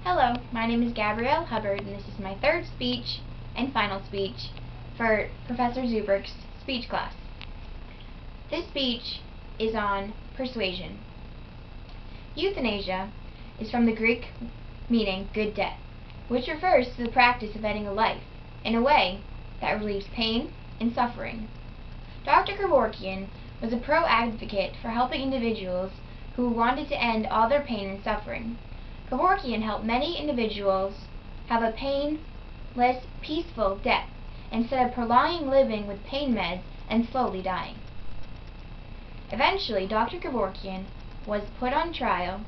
Hello, my name is Gabrielle Hubbard, and this is my third speech and final speech for Professor Zubricks' speech class. This speech is on persuasion. Euthanasia is from the Greek meaning good death, which refers to the practice of ending a life in a way that relieves pain and suffering. Dr. Kevorkian was a pro-advocate for helping individuals who wanted to end all their pain and suffering. Kevorkian helped many individuals have a painless, peaceful death instead of prolonging living with pain meds and slowly dying. Eventually, Dr. Kevorkian was put on trial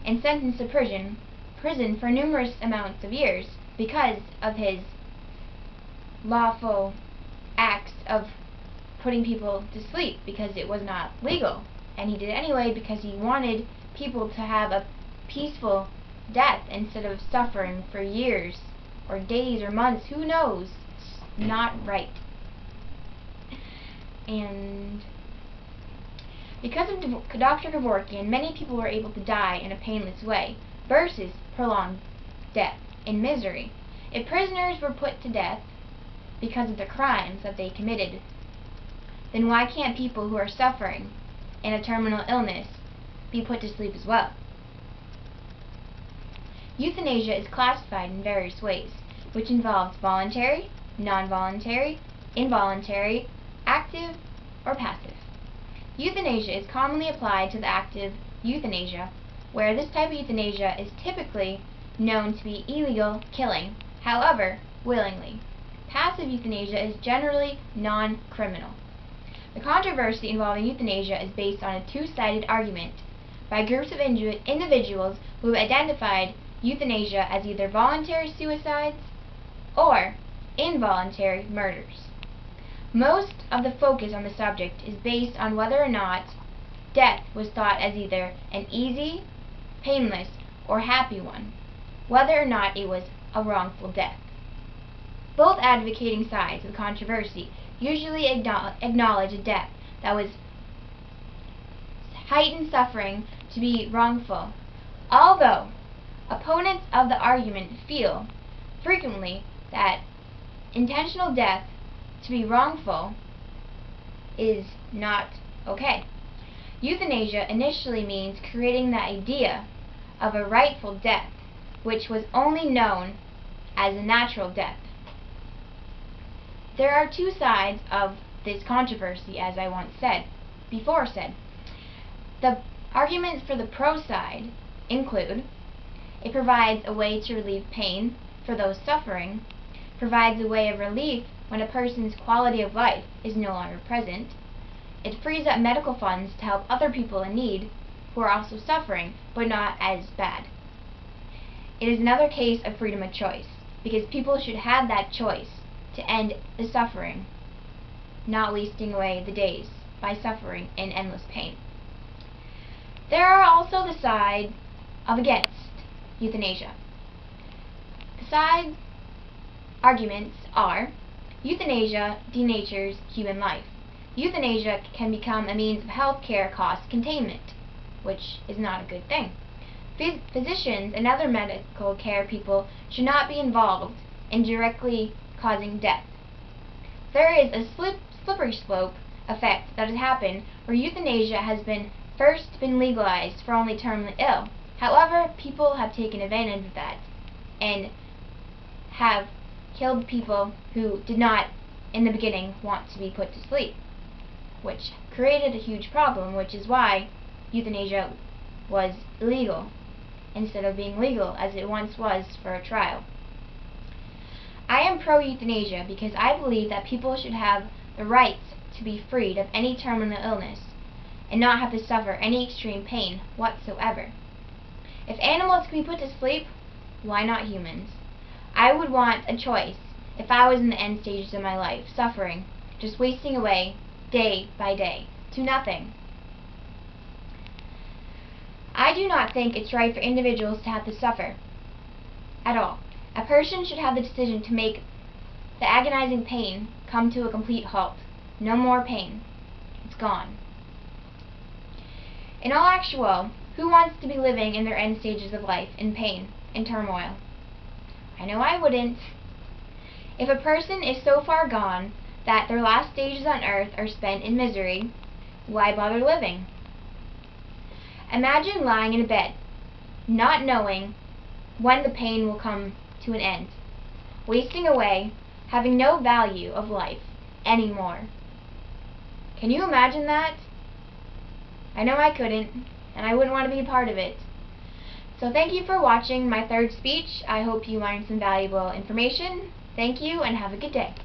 and sentenced to prison for numerous amounts of years because of his lawful acts of putting people to sleep, because it was not legal, and he did it anyway because he wanted people to have a peaceful death instead of suffering for years or days or months. Who knows? It's not right. And because of Dr. Kevorkian, many people were able to die in a painless way versus prolonged death in misery. If prisoners were put to death because of the crimes that they committed, then why can't people who are suffering in a terminal illness be put to sleep as well? Euthanasia is classified in various ways, which involves voluntary, non-voluntary, involuntary, active, or passive. Euthanasia is commonly applied to the active euthanasia, where this type of euthanasia is typically known to be illegal killing, however, willingly. Passive euthanasia is generally non-criminal. The controversy involving euthanasia is based on a two-sided argument by groups of individuals who have identified euthanasia as either voluntary suicides or involuntary murders. Most of the focus on the subject is based on whether or not death was thought as either an easy, painless, or happy one, whether or not it was a wrongful death. Both advocating sides of the controversy usually acknowledge a death that was heightened suffering to be wrongful, although opponents of the argument feel frequently that intentional death to be wrongful is not okay. Euthanasia initially means creating the idea of a rightful death, which was only known as a natural death. There are two sides of this controversy, as I before said. The arguments for the pro side include: it provides a way to relieve pain for those suffering, provides a way of relief when a person's quality of life is no longer present, it frees up medical funds to help other people in need who are also suffering but not as bad. It is another case of freedom of choice, because people should have that choice to end the suffering, not wasting away the days by suffering in endless pain. There are also the side of against euthanasia. The side arguments are: euthanasia denatures human life. Euthanasia can become a means of health care cost containment, which is not a good thing. Physicians and other medical care people should not be involved in directly causing death. There is a slippery slope effect that has happened where euthanasia has first been legalized for only terminally ill. However, people have taken advantage of that and have killed people who did not, in the beginning, want to be put to sleep, which created a huge problem, which is why euthanasia was illegal instead of being legal as it once was for a trial. I am pro-euthanasia because I believe that people should have the right to be freed of any terminal illness and not have to suffer any extreme pain whatsoever. If animals can be put to sleep, why not humans? I would want a choice if I was in the end stages of my life, suffering, just wasting away day by day to nothing. I do not think it's right for individuals to have to suffer at all. A person should have the decision to make the agonizing pain come to a complete halt. No more pain. It's gone. In all actual, who wants to be living in their end stages of life in pain in turmoil? I know I wouldn't. If a person is so far gone that their last stages on earth are spent in misery, why bother living? Imagine lying in a bed, not knowing when the pain will come to an end, wasting away, having no value of life anymore. Can you imagine that? I know I couldn't, and I wouldn't want to be a part of it. So thank you for watching my third speech. I hope you learned some valuable information. Thank you, and have a good day.